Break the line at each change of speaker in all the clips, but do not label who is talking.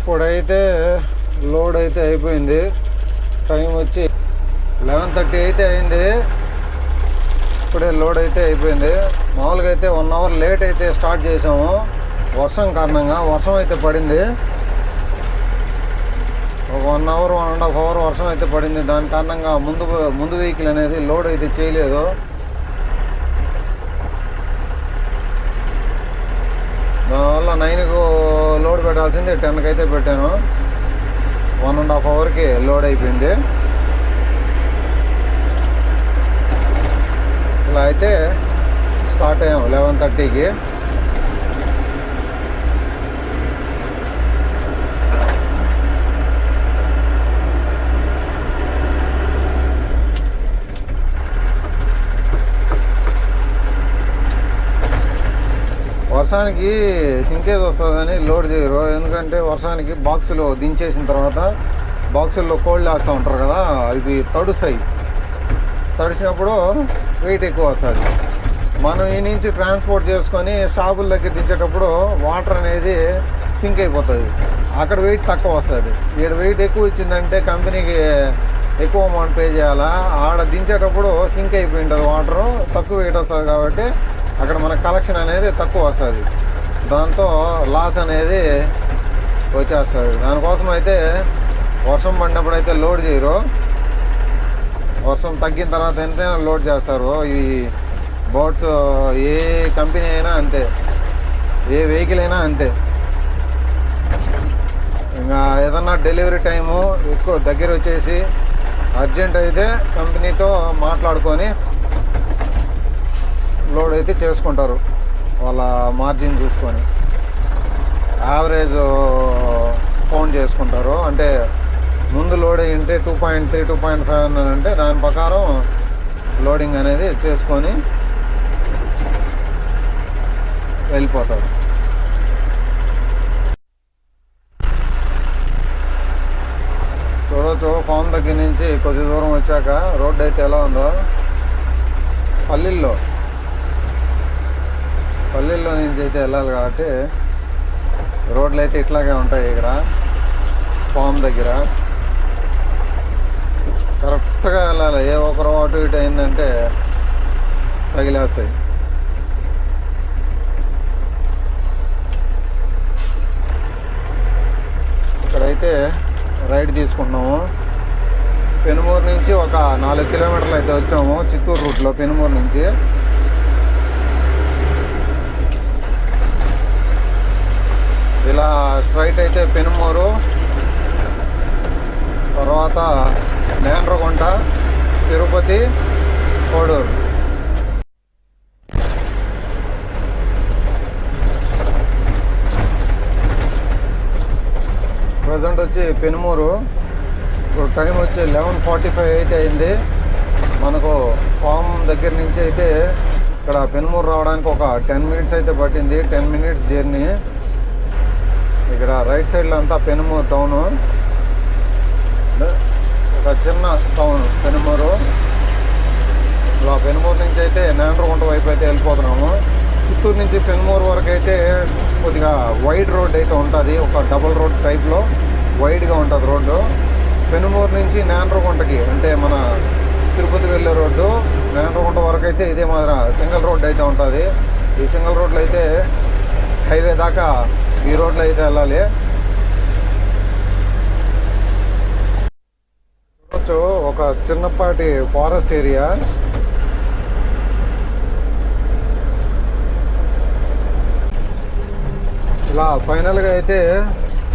ఇప్పుడైతే లోడ్ అయితే అయిపోయింది. టైం వచ్చి 11:30 అయితే అయింది. ఇప్పుడే లోడ్ అయితే అయిపోయింది. మామూలుగా అయితే 1 అవర్ లేట్ అయితే స్టార్ట్ చేసాము. వర్షం కారణంగా వర్షం అయితే పడింది. ఒక 1 అవర్ 1.5 అవర్ వర్షం అయితే పడింది. దాని కారణంగా ముందు వెహికల్ అనేది లోడ్ అయితే చేయలేదు. దానివల్ల 9కు లోడ్ పెట్టాల్సింది 10కి అయితే పెట్టాను. 1.5 అవర్కి లోడ్ అయిపోయింది. ఇలా అయితే స్టార్ట్ అయ్యాము 11:30కి. వర్షానికి సింకేజ్ వస్తుందని లోడ్ చేయరు. ఎందుకంటే వర్షానికి బాక్సులు దించేసిన తర్వాత బాక్సుల్లో కోల్డ్ వేస్తూ ఉంటారు కదా, ఇవి తడుస్తాయి. తడిసినప్పుడు వెయిట్ ఎక్కువ వస్తుంది. మనం ఈ నుంచి ట్రాన్స్పోర్ట్ చేసుకొని షాపుల దగ్గర దించేటప్పుడు వాటర్ అనేది సింక్ అయిపోతుంది. అక్కడ వెయిట్ తక్కువ వస్తుంది. ఇక్కడ వెయిట్ ఎక్కువ ఇచ్చిందంటే కంపెనీకి ఎక్కువ అమౌంట్ పే చేయాలా. ఆడ దించేటప్పుడు సింక్ అయిపోయి ఉంటుంది, వాటరు తక్కువ వెయిట్ వస్తుంది. కాబట్టి అక్కడ మనకు కలెక్షన్ అనేది తక్కువ వస్తుంది. దాంతో లాస్ అనేది వచ్చేస్తుంది. దానికోసం అయితే వర్షం పడినప్పుడు అయితే లోడ్ చేయరు. వర్షం తగ్గిన తర్వాత ఎంతైనా లోడ్ చేస్తారు. ఈ బోట్స్ ఏ కంపెనీ అయినా అంతే, ఏ వెహికల్ అయినా అంతే. ఇంకా ఏదన్నా డెలివరీ టైము ఎక్కువ దగ్గర వచ్చేసి అర్జెంట్ అయితే కంపెనీతో మాట్లాడుకొని లోడ్ అయితే చేసుకుంటారు. వాళ్ళ మార్జిన్ చూసుకొని యావరేజ్ కౌంట్ చేసుకుంటారు. అంటే ముందు లోడ్ అయ్యింటే 2.3 2.5 అంటే దాని ప్రకారం లోడింగ్ అనేది చేసుకొని వెళ్ళిపోతారు. చూడవచ్చు ఫామ్ దగ్గర నుంచి కొద్ది దూరం వచ్చాక రోడ్డు అయితే ఎలా ఉందో. పల్లెల్లో నుంచి అయితే వెళ్ళాలి కాబట్టి రోడ్లు అయితే ఇట్లాగే ఉంటాయి. ఇక్కడ ఫామ్ దగ్గర కరెక్ట్గా వెళ్ళాలి. ఏ ఒక్కరు అటు ఇటు అయిందంటే తగిలేస్తాయి. ఇక్కడైతే రైడ్ తీసుకున్నాము. పెనుమూరు నుంచి ఒక 4 కిలోమీటర్లు అయితే వచ్చాము. చిత్తూరు రూట్లో పెనుమూరు నుంచి ఇలా స్ట్రైట్ అయితే పెనుమూరు, తర్వాత నేండ్రగుంట, తిరుపతి, కోడూరు. ప్రజెంట్ వచ్చి పెనుమూరు. ఇప్పుడు టైం వచ్చి 11:45 అయితే అయింది. మనకు ఫామ్ దగ్గర నుంచి అయితే ఇక్కడ పెనుమూరు రావడానికి ఒక 10 మినిట్స్ అయితే పట్టింది. 10 మినిట్స్ జర్నీ. ఇక్కడ రైట్ సైడ్లో అంతా పెనుమూరు టౌను, ఒక చిన్న టౌన్ పెనుమూరు. ఇలా పెనుమూరు నుంచి అయితే నేండ్రగుంట వైపు అయితే వెళ్ళిపోతున్నాము. చిత్తూరు నుంచి పెనుమూరు వరకు అయితే కొద్దిగా వైడ్ రోడ్ అయితే ఉంటుంది. ఒక డబుల్ రోడ్ టైప్లో వైడ్గా ఉంటుంది రోడ్డు. పెనుమూరు నుంచి నేండ్రగుంటకి అంటే మన తిరుపతి వెళ్ళే రోడ్డు నేండ్రగుంట వరకు అయితే ఇదే మాదిరి సింగిల్ రోడ్ అయితే ఉంటుంది. ఈ సింగిల్ రోడ్లో అయితే హైవే దాకా ఈ రోడ్లో అయితే వెళ్ళాలి. చూడవచ్చు ఒక చిన్నపాటి ఫారెస్ట్ ఏరియా. ఇలా ఫైనల్గా అయితే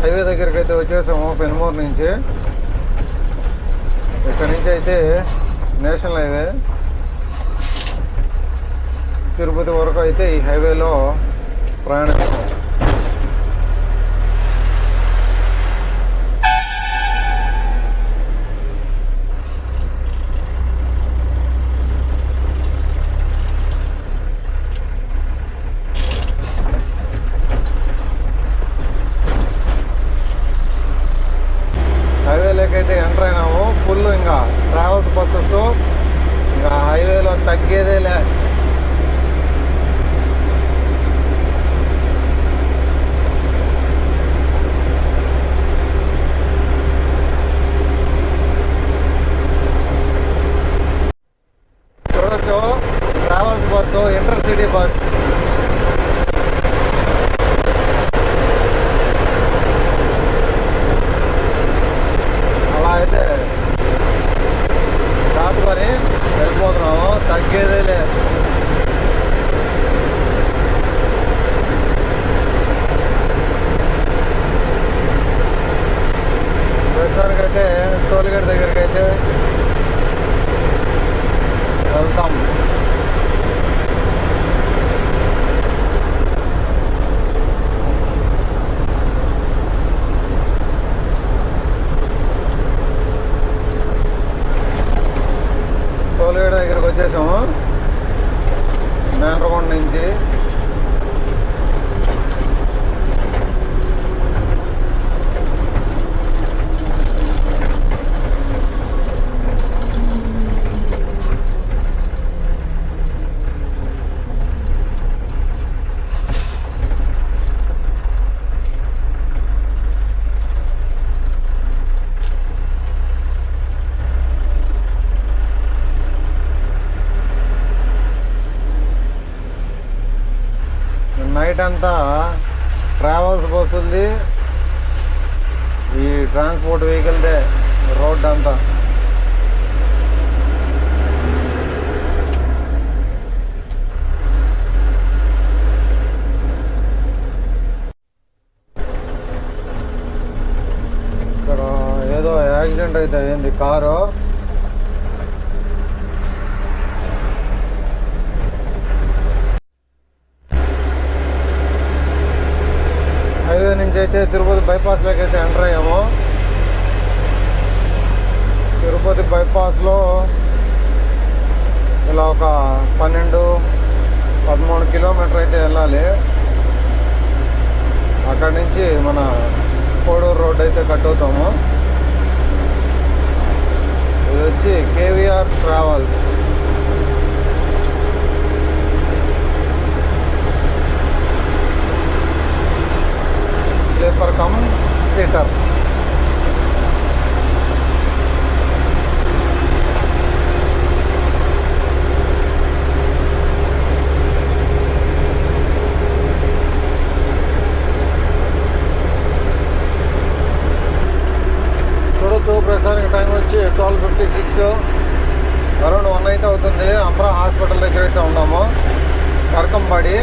హైవే దగ్గరికి అయితే వచ్చేసాము పెనుమూరు నుంచి. ఇక్కడ నుంచి అయితే నేషనల్ హైవే తిరుపతి వరకు అయితే ఈ హైవేలో ప్రయాణిస్తాం. హైవేలోకైతే ఎంటర్ అయినాము. ఫుల్ ఇంకా ట్రావెల్స్ బస్సెస్, ఇంకా హైవేలో తగ్గేదేలే. నైట్ అంతా ట్రావెల్స్ బస్సులది, ఈ ట్రాన్స్పోర్ట్ వెహికల్దే రోడ్ అంతా. ఇక్కడ ఏదో యాక్సిడెంట్ అయితే అయింది కారు. హైవే నుంచి అయితే తిరుపతి బైపాస్లోకి అయితే ఎంటర్ అయ్యాము. తిరుపతి బైపాస్లో ఇలా ఒక 12-13 కిలోమీటర్ అయితే వెళ్ళాలి. అక్కడి నుంచి మన కోడూరు రోడ్ అయితే కట్ అవుతాము. ఇది వచ్చి KVR travels. Sleeper come seater. ప్రస్తుతానికి టైం వచ్చి 12:56, అరౌండ్ 1 అయితే అవుతుంది. అమ్రా హాస్పిటల్ దగ్గర అయితే ఉన్నాము, కరకంబాడి.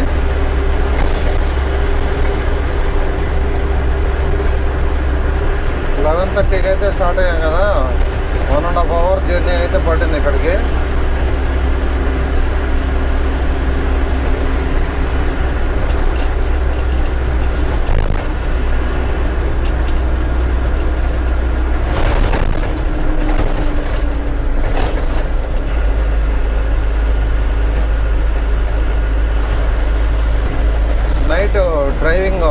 ఇలా 11:30కి అయితే స్టార్ట్ అయ్యాం కదా, 1.5 అవర్ జర్నీ అయితే పట్టింది ఇక్కడికి. నైట్ డ్రైవింగ్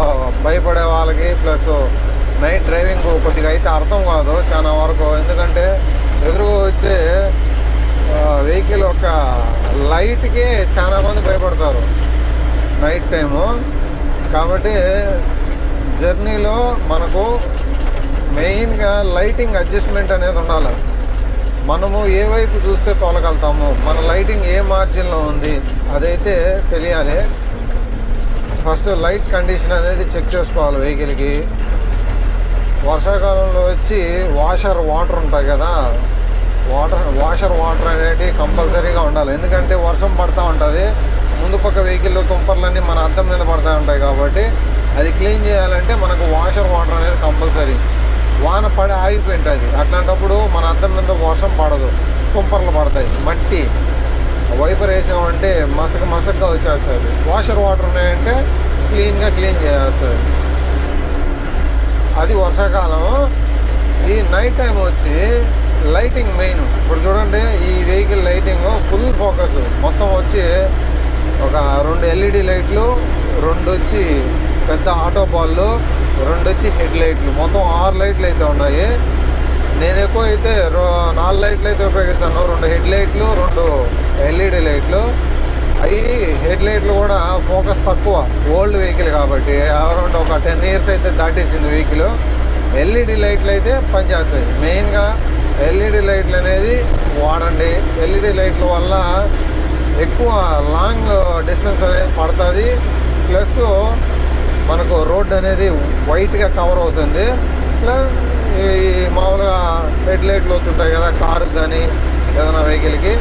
భయపడే వాళ్ళకి ప్లస్ నైట్ డ్రైవింగ్ కొద్దిగా అయితే అర్థం కాదు చాలా వరకు. ఎందుకంటే ఎదురుగా వచ్చే వెహికల్ ఒక లైట్కి చాలా మంది భయపడతారు నైట్ టైము. కాబట్టి జర్నీలో మనకు మెయిన్గా లైటింగ్ అడ్జస్ట్మెంట్ అనేది ఉండాలి. మనము ఏ వైపు చూస్తే తోలగలుగుతాము, మన లైటింగ్ ఏ మార్జిన్లో ఉంది అదైతే తెలియాలి. ఫస్ట్ లైట్ కండిషన్ అనేది చెక్ చేసుకోవాలి వెహికల్కి. వర్షాకాలంలో వచ్చి వాషర్ వాటర్ ఉంటాయి కదా, వాషర్ వాటర్ అనేది కంపల్సరీగా ఉండాలి. ఎందుకంటే వర్షం పడుతూ ఉంటుంది, ముందు పక్క వెహికల్లో తుంపర్లన్నీ మన అద్దం మీద పడుతూ ఉంటాయి. కాబట్టి అది క్లీన్ చేయాలంటే మనకు వాషర్ వాటర్ అనేది కంపల్సరీ. వాన పడి ఆగిపోయింటుంది, అట్లాంటప్పుడు మన అద్దం మీద వర్షం పడదు, తుంపర్లు పడతాయి. మట్టి వైపర్ వేసామంటే మసకగా వచ్చేస్తుంది. వాషర్ వాటర్ ఉన్నాయంటే క్లీన్ చేస్తుంది. అది వర్షాకాలం. ఈ నైట్ టైం వచ్చి లైటింగ్ మెయిన్. ఇప్పుడు చూడండి, ఈ వెహికల్ లైటింగ్ ఫుల్ ఫోకస్ మొత్తం వచ్చి ఒక 2 LED లైట్లు, 2 వచ్చి పెద్ద ఆటో బాల్లు, 2 వచ్చి హెడ్ లైట్లు, మొత్తం 6 లైట్లు అయితే ఉన్నాయి. నేను ఎక్కువ అయితే 4 లైట్లు అయితే ఉపయోగిస్తాను. 2 హెడ్ లైట్లు, 2 LED లైట్లు. అవి హెడ్ లైట్లు కూడా ఫోకస్ తక్కువ, ఓల్డ్ వెహికల్ కాబట్టి అరౌండ్ ఒక 10 ఇయర్స్ అయితే దాటేసింది వెహికల్. LED లైట్లు అయితే పనిచేస్తాయి. మెయిన్గా LED లైట్లు అనేది వాడండి. LED లైట్ల వల్ల ఎక్కువ లాంగ్ డిస్టెన్స్ అనేది పడుతుంది, ప్లస్ మనకు రోడ్ అనేది వైట్గా కవర్ అవుతుంది. ప్లస్ ఈ మామూలుగా హెడ్ లైట్లు వచ్చుంటాయి కదా కారుకి కానీ ఏదైనా వెహికల్కి,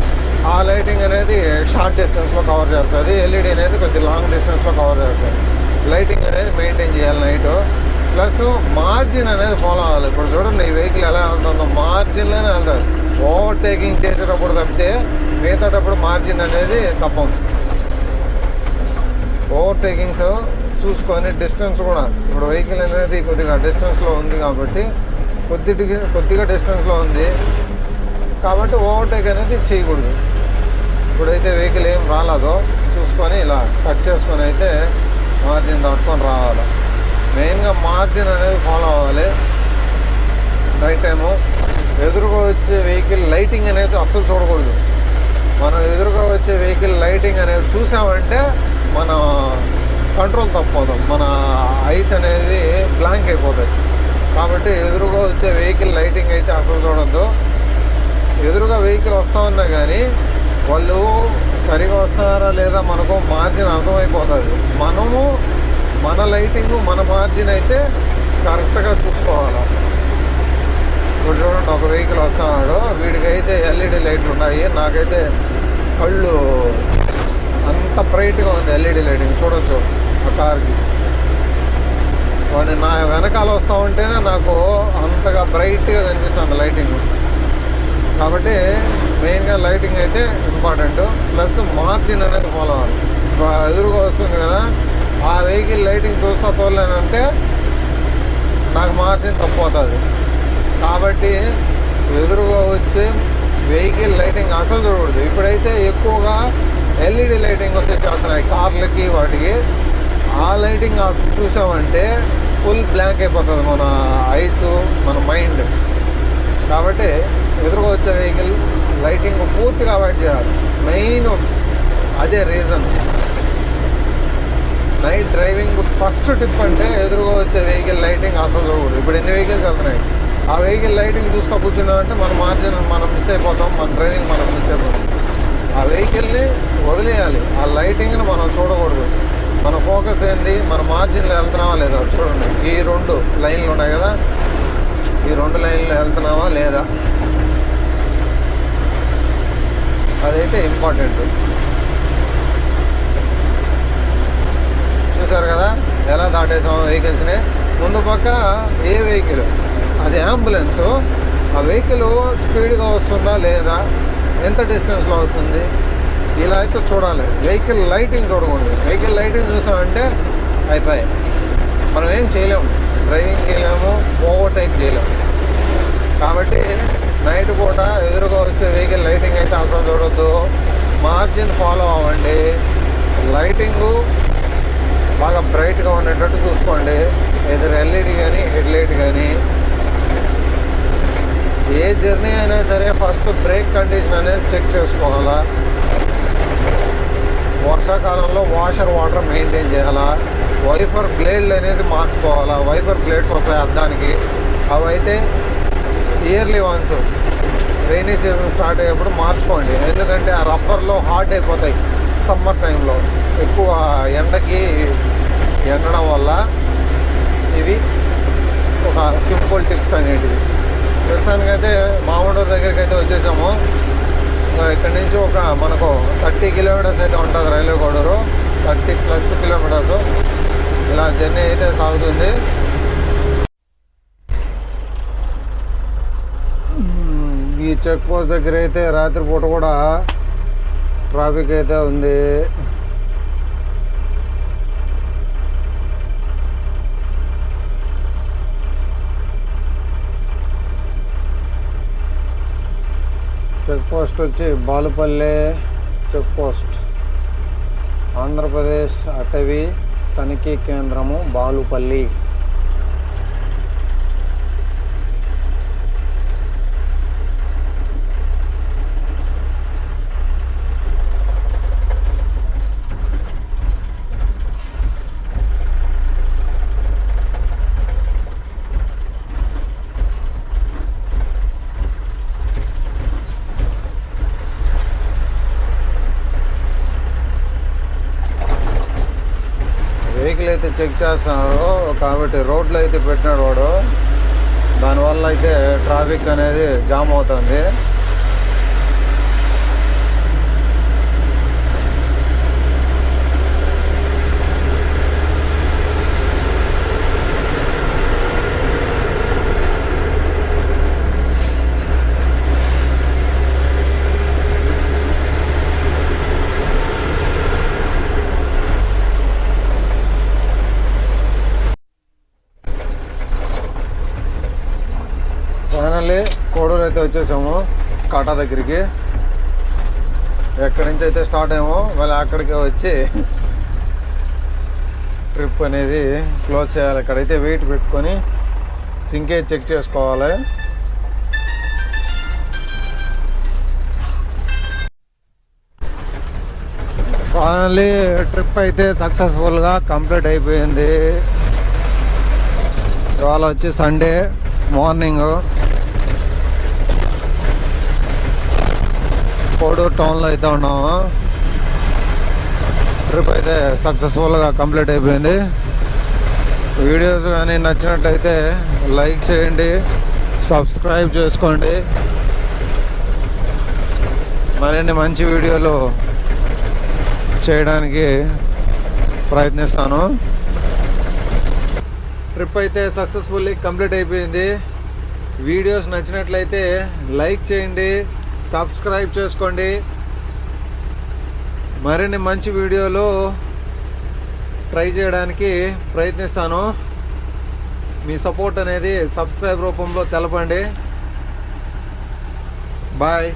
ఆ లైటింగ్ అనేది షార్ట్ డిస్టెన్స్లో కవర్ చేస్తుంది. LED అనేది కొద్దిగా లాంగ్ డిస్టెన్స్లో కవర్ చేస్తుంది. లైటింగ్ అనేది మెయింటైన్ చేయాలి నైట్. ప్లస్ మార్జిన్ అనేది ఫాలో అవ్వాలి. ఇప్పుడు చూడండి, ఈ వెహికల్ ఎలా వెళ్తుందో మార్జిన్లోనే వెళ్తుంది. ఓవర్టేకింగ్ చేసేటప్పుడు తప్పితే మిగతాటప్పుడు మార్జిన్ అనేది తప్పదు. ఓవర్టేకింగ్స్ చూసుకొని డిస్టెన్స్ కూడా, ఇప్పుడు వెహికల్ అనేది కొద్దిగా డిస్టెన్స్లో ఉంది కాబట్టి కొద్దిగా డిస్టెన్స్లో ఉంది కాబట్టి ఓవర్టేక్ అనేది చేయకూడదు. ఇప్పుడైతే వెహికల్ ఏం రాలేదో చూసుకొని ఇలా కట్ చేసుకొని అయితే మార్జిన్ దాటుకొని రావాలి. మెయిన్గా మార్జిన్ అనేది ఫాలో అవ్వాలి నైట్ టైము. ఎదురుగా వచ్చే వెహికల్ లైటింగ్ అనేది అస్సలు చూడకూడదు. మనం ఎదురుగా వచ్చే వెహికల్ లైటింగ్ అనేది చూసామంటే మన కంట్రోల్ తప్పదు, మన ఐస్ అనేది బ్లాంక్ అయిపోతాయి. కాబట్టి ఎదురుగా వచ్చే వెహికల్ లైటింగ్ అయితే అసలు చూడొద్దు. ఎదురుగా వెహికల్ వస్తూ ఉన్నా కానీ వాళ్ళు సరిగా వస్తారా లేదా మనకు మార్జిన్ అర్థమైపోతుంది. మనము మన లైటింగ్ మన మార్జిన్ అయితే కరెక్ట్గా చూసుకోవాలి. ఇప్పుడు చూడండి, ఒక వెహికల్ వస్తున్నాడు, వీడికైతే ఎల్ఈడి లైట్లు ఉన్నాయి, నాకైతే కళ్ళు అంత బ్రైట్గా ఉంది ఎల్ఈడి లైటింగ్ చూడొచ్చు ఆ కార్కి. వాడిని నా వెనకాల వస్తూ ఉంటేనే నాకు అంతగా బ్రైట్గా కనిపిస్తుంది లైటింగ్. కాబట్టి మెయిన్గా లైటింగ్ అయితే ఇంపార్టెంట్, ప్లస్ మార్జిన్ అనేది ఫాలో అవ్వాలి. ఎదురుగా వస్తుంది కదా, ఆ వెహికల్ లైటింగ్ చూస్తా తోలేనంటే నాకు మార్జిన్ తప్పిపోతుంది. కాబట్టి ఎదురుగా వచ్చి వెహికల్ లైటింగ్ అసలు చూడకూడదు. ఇప్పుడైతే ఎక్కువగా ఎల్ఈడి లైటింగ్ వచ్చేస్తున్నాయి కార్లకి వాటికి. ఆ లైటింగ్ అసలు చూసామంటే ఫుల్ బ్లాంక్ అయిపోతుంది మన ఐస్, మన మైండ్. కాబట్టి ఎదురుగా వచ్చే వెహికల్ లైటింగ్ పూర్తిగా అవాయిడ్ చేయాలి. మెయిన్ అదే reason. Night driving first tip అంటే ఎదురుగా వచ్చే వెహికల్ లైటింగ్ అసలు చూడకూడదు. ఇప్పుడు ఎన్ని వెహికల్స్ వెళ్తున్నాయి, ఆ వెహికల్ లైటింగ్ చూస్తూ కూర్చున్నామంటే మన మార్జిన్ మనం మిస్ అయిపోతాం, మన డ్రైవింగ్ మనం మిస్ అయిపోతాం. ఆ వెహికల్ని వదిలేయాలి, ఆ లైటింగ్ని మనం చూడకూడదు. మన ఫోకస్ ఏంది, మన మార్జిన్లో వెళ్తున్నామా లేదా చూడండి. ఈ 2 లైన్లు ఉన్నాయి కదా, ఈ 2 లైన్లు వెళ్తున్నామా లేదా, అదైతే ఇంపార్టెంట్. చూసారు కదా ఎలా దాటేసాము వెహికల్స్ని. ముందు పక్క ఏ వెహికల్, అది అంబులెన్స్, ఆ వెహికల్ స్పీడ్గా వస్తుందా లేదా, ఎంత డిస్టెన్స్లో వస్తుంది, ఇలా అయితే చూడాలి. వెహికల్ లైటింగ్ చూడకూడదు. వెహికల్ లైటింగ్ చూసామంటే అయిపోయి, మనం ఏం చేయలేము, డ్రైవింగ్ చేయలేము, ఓవర్టేక్ చేయలేము. కాబట్టి నైట్ పూట ఎదురుగా వచ్చే వెహికల్ లైటింగ్ అయితే అసలు చూడొద్దు. మార్జిన్ ఫాలో అవ్వండి. లైటింగు బాగా బ్రైట్గా ఉండేటట్టు చూసుకోండి. ఎదురు ఎల్ఈడి కానీ హెడ్ లైట్ కానీ. ఏ జర్నీ అయినా సరే ఫస్ట్ బ్రేక్ కండిషన్ అనేది చెక్ చేసుకోవాలా. వర్షాకాలంలో వాషర్ వాటర్ మెయింటైన్ చేయాలా. వైపర్ బ్లేడ్లు అనేది మార్చుకోవాలా. వైపర్ బ్లేడ్స్ వస్తాయి అద్దానికి, అవైతే yearly once rainy season start అయ్యేప్పుడు మార్చుకోండి. ఎందుకంటే ఆ రబ్బర్లో హార్డ్ అయిపోతాయి సమ్మర్ టైంలో ఎక్కువ ఎండకి ఎండడం వల్ల. ఇవి ఒక సింపుల్ టిప్స్ అనేటివి. ప్రస్తుతానికైతే మామూడూరు దగ్గరికి అయితే వచ్చేసాము. ఇక్కడ నుంచి ఒక మనకు 30 కిలోమీటర్స్ అయితే ఉంటుంది రైల్వే కోడూరు. 30+ కిలోమీటర్స్ ఇలా జర్నీ అయితే సాగుతుంది. ఈ చెక్ పోస్ట్ దగ్గర అయితే రాత్రిపూట కూడా ట్రాఫిక్ అయితే ఉంది. చెక్ పోస్ట్ వచ్చి బాలుపల్లె చెక్ పోస్ట్, ఆంధ్రప్రదేశ్ అటవీ తనిఖీ కేంద్రము బాలుపల్లి. వెహికల్ అయితే చెక్ చేస్తున్నారు కాబట్టి రోడ్లు అయితే పెట్టినాడు వాడు. దానివల్ల అయితే ట్రాఫిక్ అనేది జామ్ అవుతుంది. ఫైనల్లీ కోడూరు అయితే వచ్చేసాము కాటా దగ్గరికి. ఎక్కడి నుంచి అయితే స్టార్ట్ అయ్యామో మళ్ళీ అక్కడికి వచ్చి ట్రిప్ అనేది క్లోజ్ చేయాలి. ఇక్కడైతే వెయిట్ పెట్టుకొని సింకేజ్ చెక్ చేసుకోవాలి. ఫైనల్లీ ట్రిప్ అయితే సక్సెస్ఫుల్గా కంప్లీట్ అయిపోయింది. ఇవాళ వచ్చి సండే మార్నింగ్ కోడూరు టౌన్లో అయితే ఉన్నాము. ట్రిప్ అయితే సక్సెస్ఫుల్గా కంప్లీట్ అయిపోయింది. వీడియోస్ కానీ నచ్చినట్టయితే లైక్ చేయండి, సబ్స్క్రైబ్ చేసుకోండి. మరిన్ని మంచి వీడియోలు చేయడానికి ప్రయత్నిస్తాను. ట్రిప్ అయితే సక్సెస్ఫుల్లీ కంప్లీట్ అయిపోయింది. వీడియోస్ నచ్చినట్లయితే లైక్ చేయండి, సబ్స్క్రైబ్ చేసుకోండి. మరిన్ని మంచి వీడియోలు ట్రై చేయడానికి ప్రయత్నిస్తాను. మీ సపోర్ట్ అనేది సబ్స్క్రైబ్ రూపంలో తెలపండి. బాయ్.